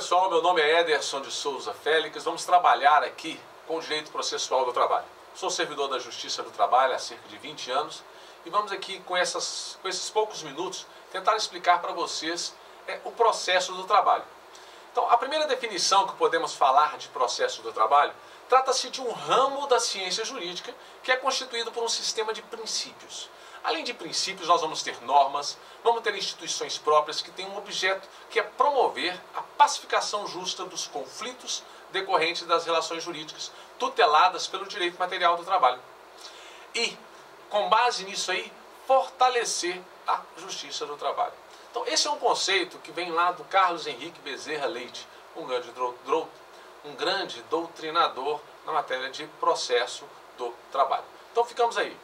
pessoal, meu nome é Ederson de Souza Félix. Vamos trabalhar aqui com o direito processual do trabalho. Sou servidor da Justiça do Trabalho há cerca de 20 anos e vamos aqui com esses poucos minutos tentar explicar para vocês o processo do trabalho. Então, a primeira definição que podemos falar de processo do trabalho trata-se de um ramo da ciência jurídica que é constituído por um sistema de princípios. Além de princípios, nós vamos ter normas, vamos ter instituições próprias que têm um objeto que é promover a pacificação justa dos conflitos decorrentes das relações jurídicas tuteladas pelo direito material do trabalho. E, com base nisso aí, fortalecer a justiça do trabalho. Então, esse é um conceito que vem lá do Carlos Henrique Bezerra Leite, um grande doutrinador na matéria de processo do trabalho. Então, ficamos aí.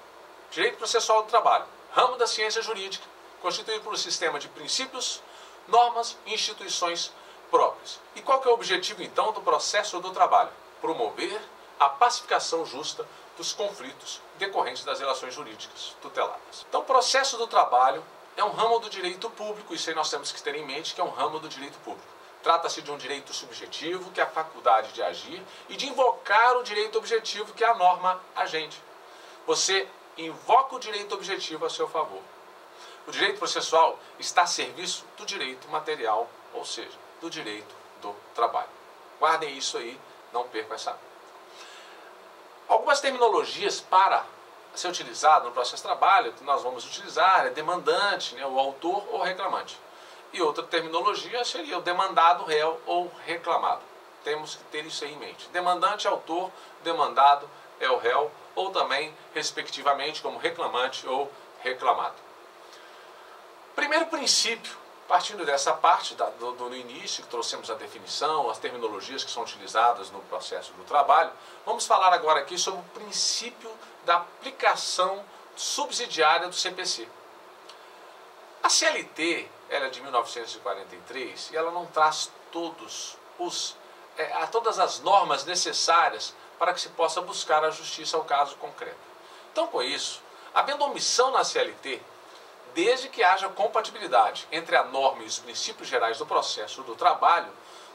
Direito processual do trabalho, ramo da ciência jurídica, constituído por um sistema de princípios, normas e instituições próprias. E qual que é o objetivo, então, do processo do trabalho? Promover a pacificação justa dos conflitos decorrentes das relações jurídicas tuteladas. Então, o processo do trabalho é um ramo do direito público, isso aí nós temos que ter em mente que é um ramo do direito público. Trata-se de um direito subjetivo, que é a faculdade de agir, e de invocar o direito objetivo, que é a norma agente. Você invoca o direito objetivo a seu favor. O direito processual está a serviço do direito material, ou seja, do direito do trabalho. Guardem isso aí, não percam essa. Algumas terminologias para ser utilizado no processo de trabalho que nós vamos utilizar é demandante, o autor ou reclamante. E outra terminologia seria o demandado, réu ou reclamado. Temos que ter isso aí em mente. Demandante, autor, demandado é o réu, ou também, respectivamente, como reclamante ou reclamado. Primeiro princípio, partindo dessa parte do início, que trouxemos a definição, as terminologias que são utilizadas no processo do trabalho, vamos falar agora aqui sobre o princípio da aplicação subsidiária do CPC. A CLT, ela é de 1943 e ela não traz todas as normas necessárias para que se possa buscar a justiça ao caso concreto. Então, com isso, havendo omissão na CLT, desde que haja compatibilidade entre a norma e os princípios gerais do processo do trabalho,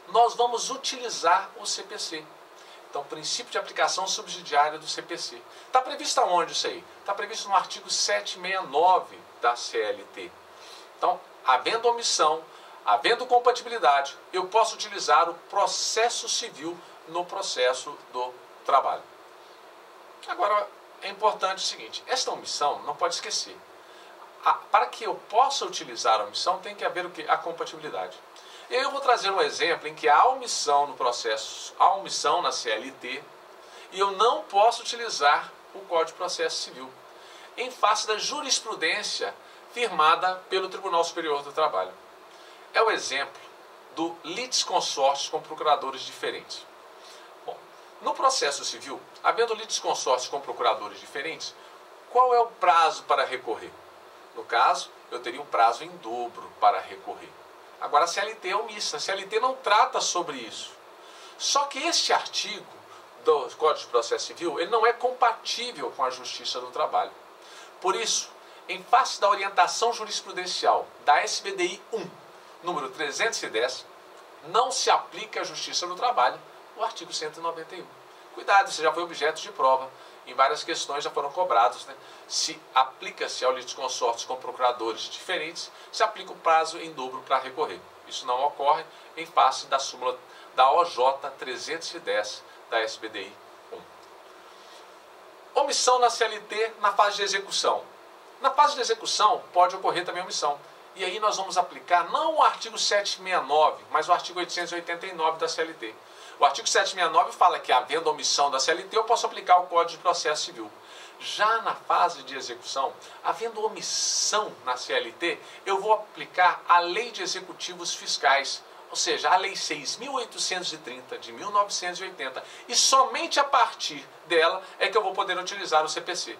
nós vamos utilizar o CPC. Então, princípio de aplicação subsidiária do CPC. Está previsto aonde isso aí? Está previsto no artigo 769 da CLT. Então, havendo omissão, havendo compatibilidade, eu posso utilizar o processo civil no processo do trabalho. Agora, é importante o seguinte, esta omissão não pode esquecer. Para que eu possa utilizar a omissão, tem que haver o quê? A compatibilidade. Eu vou trazer um exemplo em que há omissão no processo, há omissão na CLT, e eu não posso utilizar o Código de Processo Civil, em face da jurisprudência firmada pelo Tribunal Superior do Trabalho. É o exemplo do litisconsórcio com procuradores diferentes. Bom, no processo civil, havendo litisconsórcio com procuradores diferentes, qual é o prazo para recorrer? No caso, eu teria um prazo em dobro para recorrer. Agora, a CLT é omissa, a CLT não trata sobre isso. Só que este artigo do Código de Processo Civil, ele não é compatível com a Justiça do Trabalho. Por isso, em face da orientação jurisprudencial da SBDI 1, número 310, não se aplica à Justiça do Trabalho o artigo 191. Cuidado, isso já foi objeto de prova. Em várias questões já foram cobrados, se aplica-se ao litisconsórcio com procuradores diferentes, se aplica o prazo em dobro para recorrer. Isso não ocorre em face da súmula da OJ 310 da SBDI 1. Omissão na CLT na fase de execução. Na fase de execução pode ocorrer também omissão. E aí nós vamos aplicar não o artigo 769, mas o artigo 889 da CLT. O artigo 769 fala que, havendo omissão da CLT, eu posso aplicar o Código de Processo Civil. Já na fase de execução, havendo omissão na CLT, eu vou aplicar a Lei de Executivos Fiscais, ou seja, a Lei 6.830 de 1980, e somente a partir dela é que eu vou poder utilizar o CPC.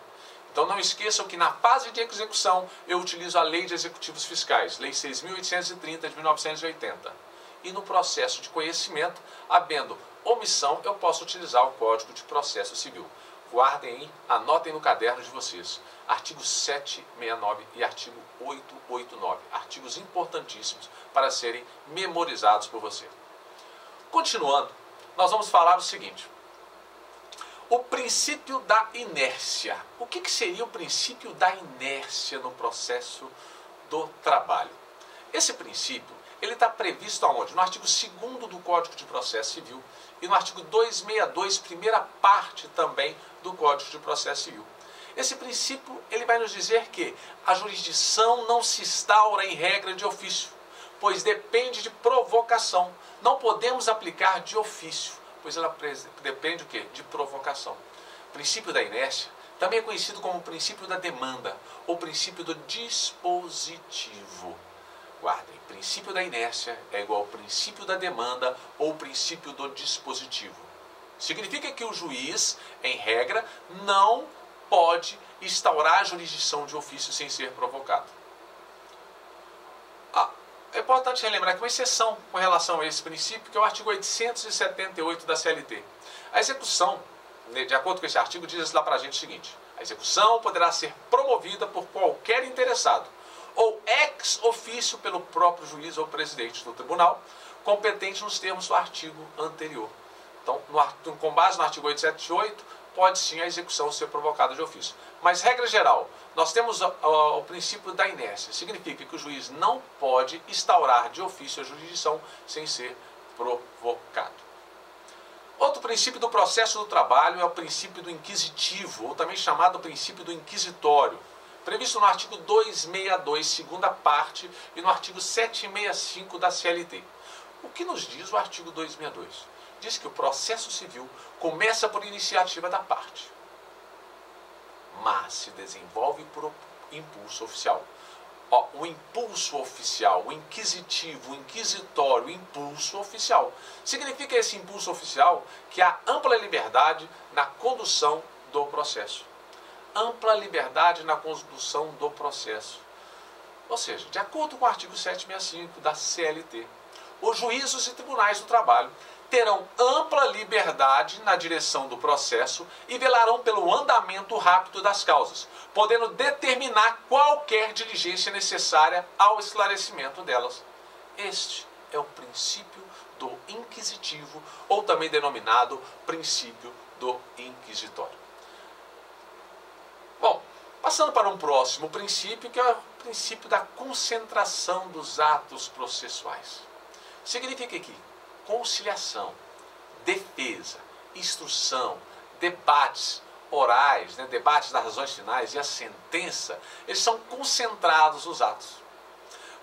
Então não esqueçam que na fase de execução eu utilizo a Lei de Executivos Fiscais, Lei 6.830 de 1980. E no processo de conhecimento, havendo omissão, eu posso utilizar o Código de Processo Civil. Guardem aí, anotem no caderno de vocês. Artigo 769 e artigo 889. Artigos importantíssimos para serem memorizados por você. Continuando, nós vamos falar o seguinte. O princípio da inércia. O que seria o princípio da inércia no processo do trabalho? Esse princípio, ele está previsto aonde? No artigo 2º do Código de Processo Civil e no artigo 262, primeira parte também do Código de Processo Civil. Esse princípio, ele vai nos dizer que a jurisdição não se instaura em regra de ofício, pois depende de provocação. Não podemos aplicar de ofício, pois ela depende o quê? De provocação. O princípio da inércia também é conhecido como o princípio da demanda ou princípio do dispositivo. Guardem, princípio da inércia é igual ao princípio da demanda ou princípio do dispositivo. Significa que o juiz, em regra, não pode instaurar a jurisdição de ofício sem ser provocado. É importante relembrar que uma exceção com relação a esse princípio, que é o artigo 878 da CLT. A execução, de acordo com esse artigo, diz lá para a gente o seguinte: a execução poderá ser promovida por qualquer interessado, ou ex ofício pelo próprio juiz ou presidente do tribunal, competente nos termos do artigo anterior. Então, com base no artigo 878, pode sim a execução ser provocada de ofício. Mas, regra geral, nós temos o princípio da inércia. Significa que o juiz não pode instaurar de ofício a jurisdição sem ser provocado. Outro princípio do processo do trabalho é o princípio do inquisitivo, ou também chamado princípio do inquisitório, previsto no artigo 262, segunda parte, e no artigo 765 da CLT. O que nos diz o artigo 262? Diz que o processo civil começa por iniciativa da parte, mas se desenvolve por impulso oficial. O impulso oficial, o inquisitivo, o inquisitório, o impulso oficial. Significa esse impulso oficial que há ampla liberdade na condução do processo. Ampla liberdade na condução do processo. Ou seja, de acordo com o artigo 765 da CLT, os juízos e tribunais do trabalho terão ampla liberdade na direção do processo e velarão pelo andamento rápido das causas, podendo determinar qualquer diligência necessária ao esclarecimento delas. Este é o princípio do inquisitivo, ou também denominado princípio do inquisitório. Bom, passando para um próximo princípio, que é o princípio da concentração dos atos processuais. Significa que conciliação, defesa, instrução, debates orais, debates das razões finais e a sentença, eles são concentrados nos atos.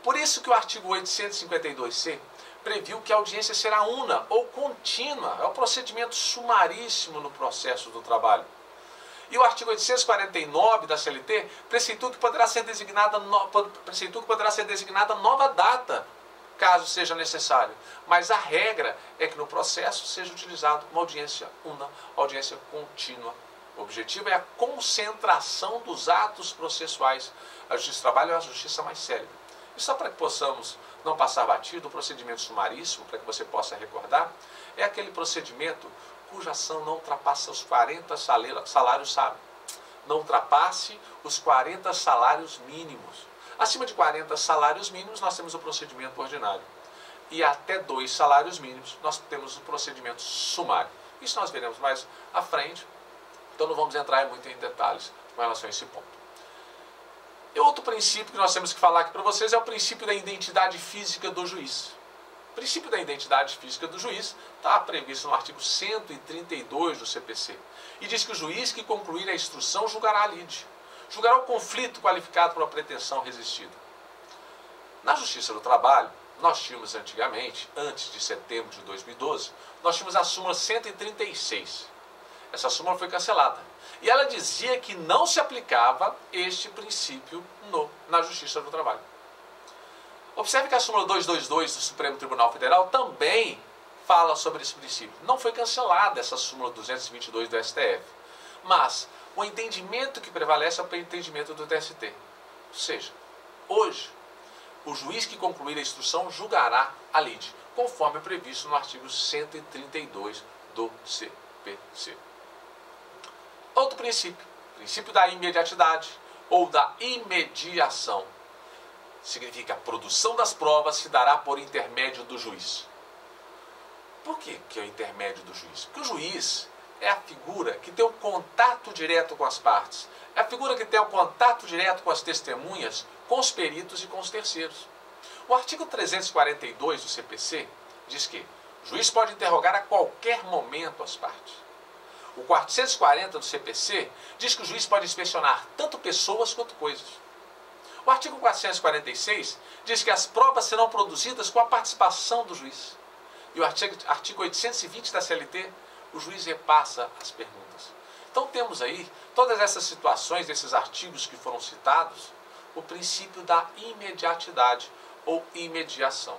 Por isso que o artigo 852C previu que a audiência será una ou contínua, é o procedimento sumaríssimo no processo do trabalho. E o artigo 849 da CLT preceitua que poderá ser designada nova data, caso seja necessário. Mas a regra é que no processo seja utilizado uma audiência una, audiência contínua. O objetivo é a concentração dos atos processuais. A justiça do trabalho é a justiça mais célere. E só para que possamos não passar batido, o procedimento sumaríssimo, para que você possa recordar, é aquele procedimento cuja ação não ultrapassa os 40 salários, não ultrapasse os 40 salários mínimos. Acima de 40 salários mínimos, nós temos o procedimento ordinário. E até 2 salários mínimos, nós temos o procedimento sumário. Isso nós veremos mais à frente, então não vamos entrar muito em detalhes com relação a esse ponto. E outro princípio que nós temos que falar aqui para vocês é o princípio da identidade física do juiz. O princípio da identidade física do juiz está previsto no artigo 132 do CPC. E diz que o juiz que concluir a instrução julgará a lide. Julgará o conflito qualificado por uma pretensão resistida. Na Justiça do Trabalho, nós tínhamos antigamente, antes de setembro de 2012, nós tínhamos a súmula 136. Essa súmula foi cancelada. E ela dizia que não se aplicava este princípio na Justiça do Trabalho. Observe que a súmula 222 do Supremo Tribunal Federal também fala sobre esse princípio. Não foi cancelada essa súmula 222 do STF. Mas o entendimento que prevalece é o entendimento do TST. Ou seja, hoje, o juiz que concluir a instrução julgará a lide, conforme previsto no artigo 132 do CPC. Outro princípio, princípio da imediatidade ou da imediação. Significa a produção das provas se dará por intermédio do juiz. Por que é o intermédio do juiz? Porque o juiz é a figura que tem o contato direto com as partes. É a figura que tem o contato direto com as testemunhas, com os peritos e com os terceiros. O artigo 342 do CPC diz que o juiz pode interrogar a qualquer momento as partes. O 440 do CPC diz que o juiz pode inspecionar tanto pessoas quanto coisas. O artigo 446 diz que as provas serão produzidas com a participação do juiz. E o artigo 820 da CLT, o juiz repassa as perguntas. Então temos aí todas essas situações, esses artigos que foram citados, o princípio da imediatidade ou imediação.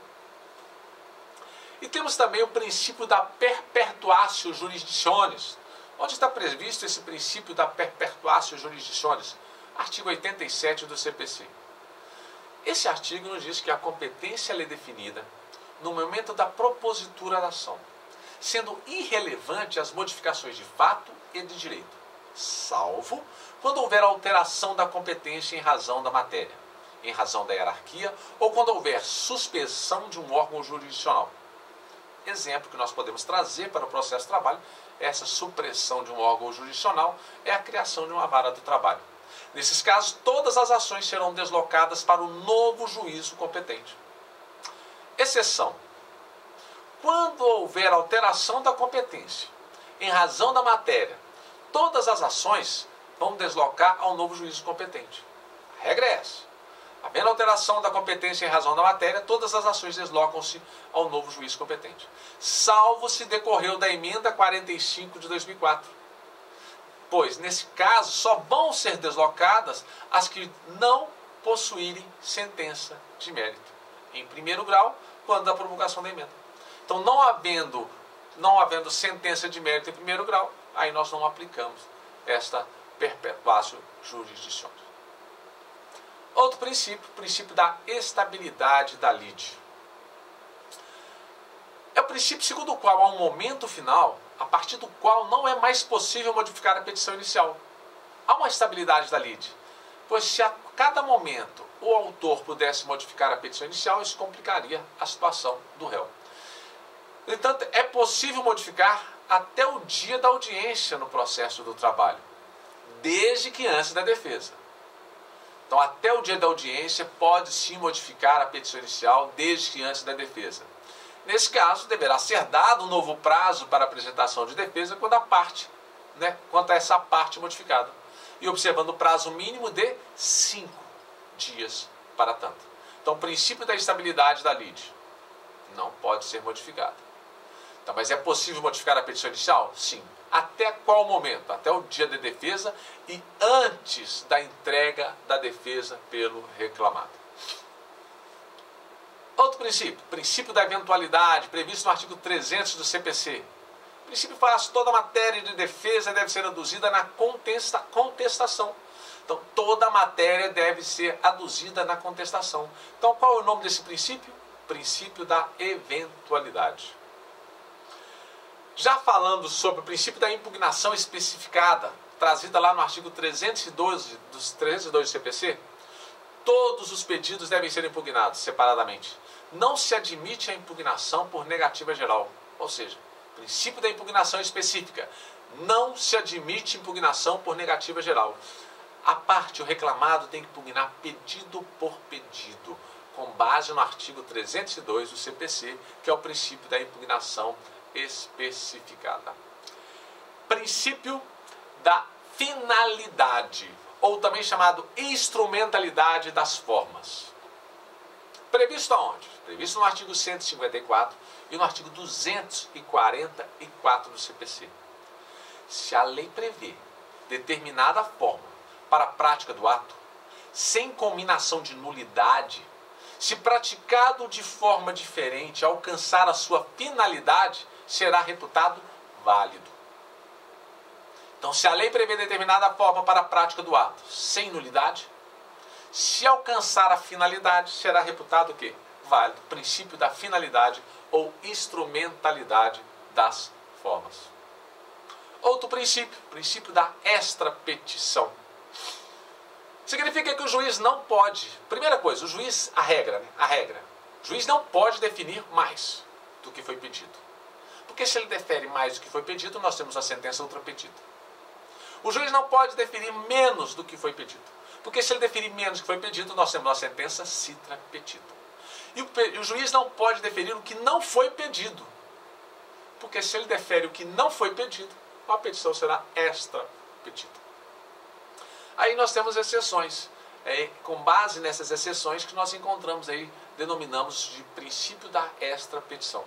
E temos também o princípio da perpetuatio jurisdictionis. Onde está previsto esse princípio da perpetuatio jurisdictionis? Artigo 87 do CPC. Esse artigo nos diz que a competência é definida no momento da propositura da ação, sendo irrelevante as modificações de fato e de direito, salvo quando houver alteração da competência em razão da matéria, em razão da hierarquia ou quando houver suspensão de um órgão jurisdicional. Exemplo que nós podemos trazer para o processo de trabalho, essa supressão de um órgão jurisdicional é a criação de uma vara do trabalho. Nesses casos, todas as ações serão deslocadas para o novo juízo competente. Exceção: quando houver alteração da competência em razão da matéria, todas as ações vão deslocar ao novo juízo competente. A regra é essa. Havendo alteração da competência em razão da matéria, todas as ações deslocam-se ao novo juízo competente, salvo se decorreu da emenda 45 de 2004. Pois, nesse caso, só vão ser deslocadas as que não possuírem sentença de mérito, em primeiro grau, quando da promulgação da emenda. Então, não havendo sentença de mérito em primeiro grau, aí nós não aplicamos esta perpetuatio jurisdictionis. Outro princípio, o princípio da estabilidade da lide. É o princípio segundo o qual há um momento final, a partir do qual não é mais possível modificar a petição inicial. Há uma estabilidade da lide, pois se a cada momento o autor pudesse modificar a petição inicial, isso complicaria a situação do réu. No entanto, é possível modificar até o dia da audiência no processo do trabalho, desde que antes da defesa. Então, até o dia da audiência, pode sim modificar a petição inicial, desde que antes da defesa. Nesse caso, deverá ser dado um novo prazo para apresentação de defesa quanto a essa parte modificada. E observando o prazo mínimo de 5 dias para tanto. Então, o princípio da estabilidade da lide não pode ser modificado. Então, mas é possível modificar a petição inicial? Sim. Até qual momento? Até o dia de defesa e antes da entrega da defesa pelo reclamado. Outro princípio, princípio da eventualidade, previsto no artigo 300 do CPC. O princípio fala que toda matéria de defesa deve ser aduzida na contestação. Então, toda matéria deve ser aduzida na contestação. Então, qual é o nome desse princípio? Princípio da eventualidade. Já falando sobre o princípio da impugnação especificada, trazida lá no artigo 312 do CPC, todos os pedidos devem ser impugnados separadamente. Não se admite a impugnação por negativa geral. Ou seja, princípio da impugnação específica. Não se admite impugnação por negativa geral. A parte, o reclamado, tem que impugnar pedido por pedido, com base no artigo 302 do CPC, que é o princípio da impugnação especificada. Princípio da finalidade, ou também chamado instrumentalidade das formas. Previsto aonde? Previsto no artigo 154 e no artigo 244 do CPC. Se a lei prevê determinada forma para a prática do ato, sem combinação de nulidade, se praticado de forma diferente alcançar a sua finalidade, será reputado válido. Então, se a lei prevê determinada forma para a prática do ato, sem nulidade, se alcançar a finalidade, será reputado o quê? Válido. Princípio da finalidade ou instrumentalidade das formas. Outro princípio, princípio da extrapetição. Significa que o juiz não pode, primeira coisa, o juiz, a regra, o juiz não pode definir mais do que foi pedido. Porque se ele defere mais do que foi pedido, nós temos a sentença ultrapetida. O juiz não pode deferir menos do que foi pedido. Porque se ele deferir menos do que foi pedido, nós temos a sentença citrapetida. E o juiz não pode deferir o que não foi pedido. Porque se ele defere o que não foi pedido, a petição será extrapetida. Aí nós temos exceções. É com base nessas exceções que nós encontramos aí, denominamos de princípio da extrapetição.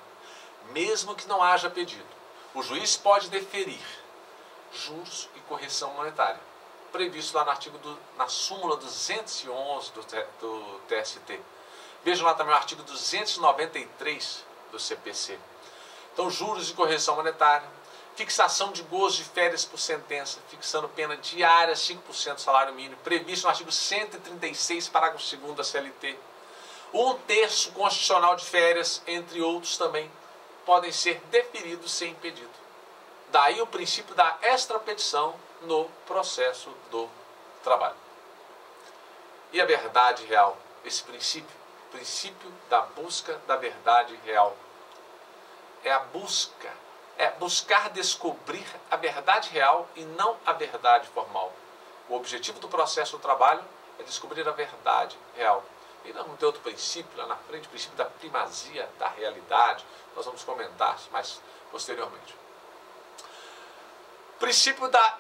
Mesmo que não haja pedido, o juiz pode deferir juros e correção monetária, previsto lá no na súmula 211 do TST. Vejam lá também o artigo 293 do CPC. Então, juros e correção monetária, fixação de gozo de férias por sentença, fixando pena diária 5% do salário mínimo, previsto no artigo 136, parágrafo 2º da CLT. 1/3 constitucional de férias, entre outros também, podem ser deferidos sem pedido. Daí o princípio da extrapetição no processo do trabalho. E a verdade real, esse princípio da busca da verdade real. É buscar descobrir a verdade real e não a verdade formal. O objetivo do processo do trabalho é descobrir a verdade real. E nós vamos ter outro princípio lá na frente, o princípio da primazia da realidade. Nós vamos comentar mais posteriormente. Princípio da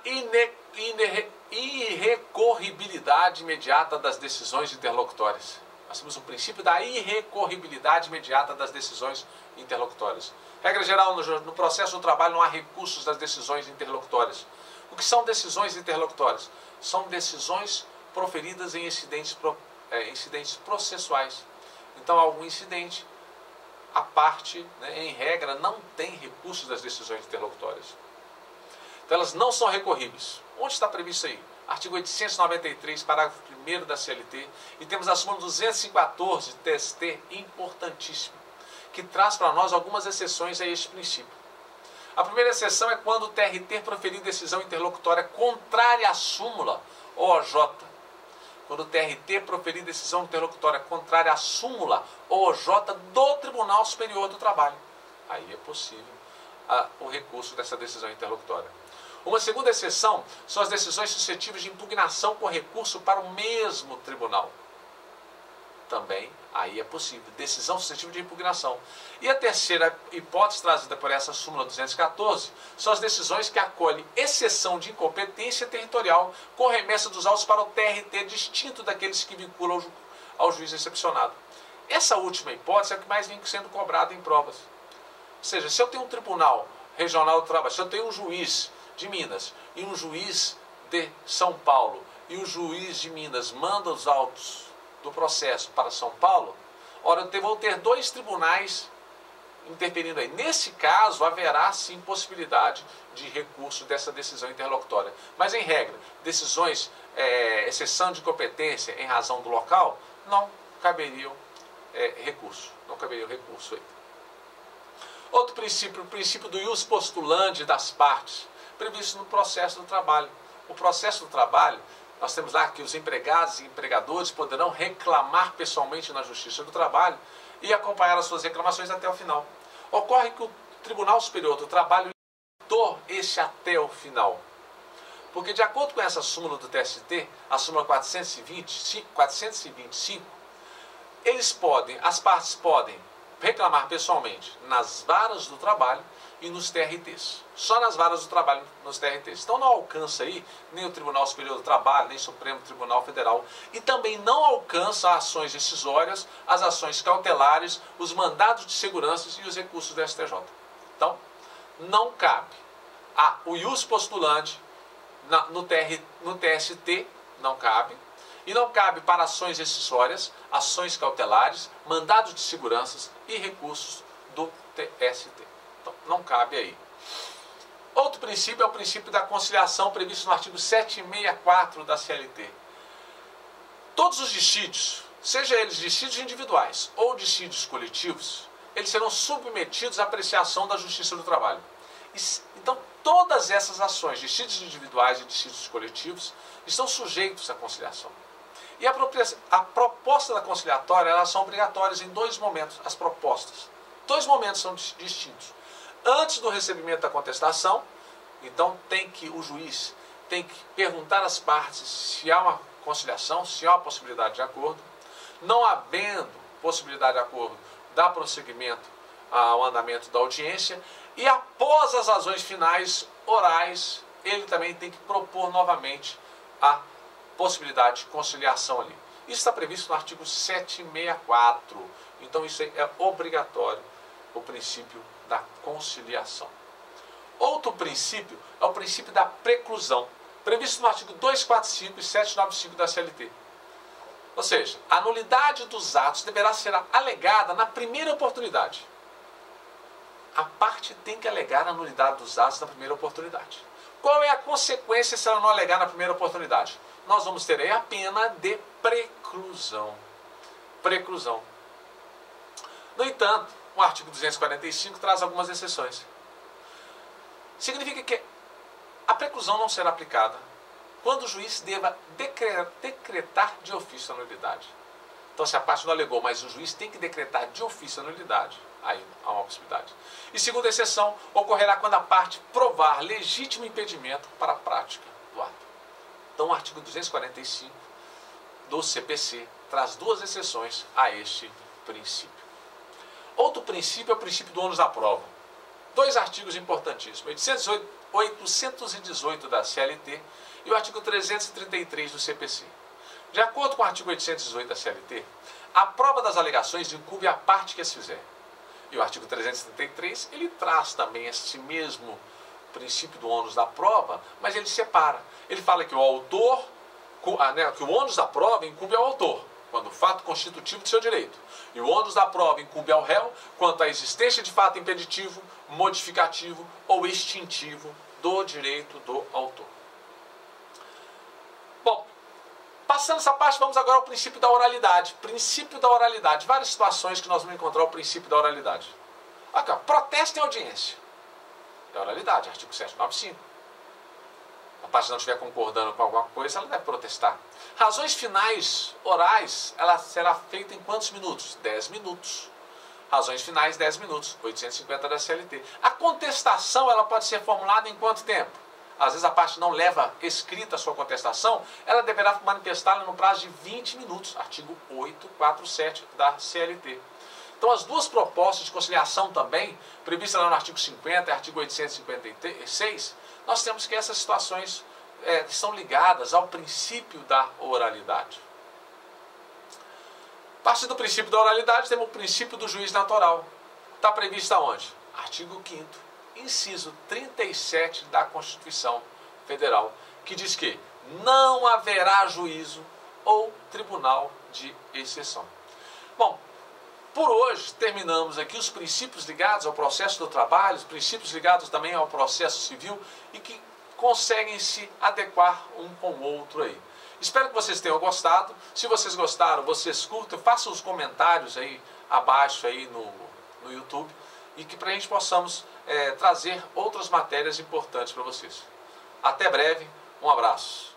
irrecorribilidade imediata das decisões interlocutórias. Nós temos um princípio da irrecorribilidade imediata das decisões interlocutórias. Regra geral, no processo do trabalho não há recursos das decisões interlocutórias. O que são decisões interlocutórias? São decisões proferidas em incidentes processuais. Então, algum incidente, a parte, em regra, não tem recursos das decisões interlocutórias. Então, elas não são recorríveis. Onde está previsto aí? Artigo 893, parágrafo 1º da CLT, e temos a súmula 214 TST, importantíssimo, que traz para nós algumas exceções a este princípio. A primeira exceção é quando o TRT proferir decisão interlocutória contrária à súmula OJ. Quando o TRT proferir decisão interlocutória contrária à súmula OJ do Tribunal Superior do Trabalho. Aí é possível o recurso dessa decisão interlocutória. Uma segunda exceção são as decisões suscetíveis de impugnação com recurso para o mesmo tribunal. Também aí é possível, decisão suscetível de impugnação. E a terceira hipótese trazida por essa súmula 214 são as decisões que acolhem exceção de incompetência territorial com remessa dos autos para o TRT distinto daqueles que vinculam ao juiz excepcionado. Essa última hipótese é a que mais vem sendo cobrada em provas. Ou seja, se eu tenho um tribunal regional do trabalho, se eu tenho um juiz de Minas e um juiz de São Paulo, e o juiz de Minas manda os autos do processo para São Paulo, ora, eu vou ter dois tribunais interferindo aí. Nesse caso, haverá sim possibilidade de recurso dessa decisão interlocutória. Mas, em regra, decisões, exceção de competência em razão do local, não caberiam recurso. Não caberia recurso aí. Outro princípio, o princípio do ius postulandi das partes, previsto no processo do trabalho. O processo do trabalho, nós temos lá que os empregados e empregadores poderão reclamar pessoalmente na Justiça do Trabalho e acompanhar as suas reclamações até o final. Ocorre que o Tribunal Superior do Trabalho limitou esse até o final. Porque, de acordo com essa súmula do TST, a súmula 425, as partes podem reclamar pessoalmente nas varas do trabalho e nos TRTs. Só nas varas do trabalho, nos TRTs. Então não alcança aí nem o Tribunal Superior do Trabalho, nem o Supremo Tribunal Federal. E também não alcança ações rescisórias, as ações cautelares, os mandados de segurança e os recursos do STJ. Então, não cabe o ius postulante no TST, não cabe. E não cabe para ações rescisórias, ações cautelares, mandados de segurança e recursos do TST. Então, não cabe aí. Outro princípio é o princípio da conciliação previsto no artigo 764 da CLT. Todos os dissídios, seja eles dissídios individuais ou dissídios coletivos, eles serão submetidos à apreciação da Justiça do Trabalho. Então, todas essas ações, dissídios individuais e dissídios coletivos, estão sujeitos à conciliação. E a proposta da conciliatória, elas são obrigatórias em dois momentos, as propostas. Dois momentos são distintos. antes do recebimento da contestação. Então o juiz tem que perguntar às partes se há uma conciliação, se há uma possibilidade de acordo. Não havendo possibilidade de acordo, dá prosseguimento ao andamento da audiência. E após as razões finais orais, ele também tem que propor novamente a possibilidade de conciliação ali. Isso está previsto no artigo 764. Então isso é obrigatório, o princípio da conciliação. Outro princípio é o princípio da preclusão, previsto no artigo 245 e 795 da CLT. Ou seja, a nulidade dos atos deverá ser alegada na primeira oportunidade. A parte tem que alegar a nulidade dos atos na primeira oportunidade. Qual é a consequência se ela não alegar na primeira oportunidade? Nós vamos ter aí a pena de preclusão. Preclusão. No entanto, o artigo 245 traz algumas exceções. Significa que a preclusão não será aplicada quando o juiz deva decretar de ofício a nulidade. Então, se a parte não alegou, mas o juiz tem que decretar de ofício a nulidade, aí há uma possibilidade. E segunda exceção, ocorrerá quando a parte provar legítimo impedimento para a prática do ato. Então, o artigo 245 do CPC traz duas exceções a este princípio. Outro princípio é o princípio do ônus da prova. Dois artigos importantíssimos, 818 da CLT e o artigo 333 do CPC. De acordo com o artigo 818 da CLT, a prova das alegações incumbe a parte que as fizer. E o artigo 333, ele traz também esse mesmo princípio do ônus da prova, mas ele separa. Ele fala que o autor, que o ônus da prova incumbe ao autor, quando o fato constitutivo de seu direito. E o ônus da prova incumbe ao réu quanto à existência de fato impeditivo, modificativo ou extintivo do direito do autor. Bom, passando essa parte, vamos agora ao princípio da oralidade. Princípio da oralidade. Várias situações que nós vamos encontrar o princípio da oralidade. Aqui, ó, protesto em audiência. É oralidade, artigo 795. A parte não estiver concordando com alguma coisa, ela deve protestar. Razões finais orais, ela será feita em quantos minutos? 10 minutos. Razões finais, 10 minutos. 850 da CLT. A contestação, ela pode ser formulada em quanto tempo? Às vezes a parte não leva escrita a sua contestação, ela deverá manifestá-la no prazo de 20 minutos. Artigo 847 da CLT. Então as duas propostas de conciliação também, previstas lá no artigo 50 e artigo 856, nós temos que essas situações estão ligadas ao princípio da oralidade. Parte do princípio da oralidade, temos o princípio do juiz natural. Está previsto aonde? Artigo 5º, inciso 37 da Constituição Federal, que diz que não haverá juízo ou tribunal de exceção. Bom, por hoje terminamos aqui os princípios ligados ao processo do trabalho, os princípios ligados também ao processo civil e que conseguem se adequar um com o outro aí. Espero que vocês tenham gostado. Se vocês gostaram, vocês curtam, façam os comentários aí abaixo aí no YouTube e que para a gente possamos trazer outras matérias importantes para vocês. Até breve, um abraço.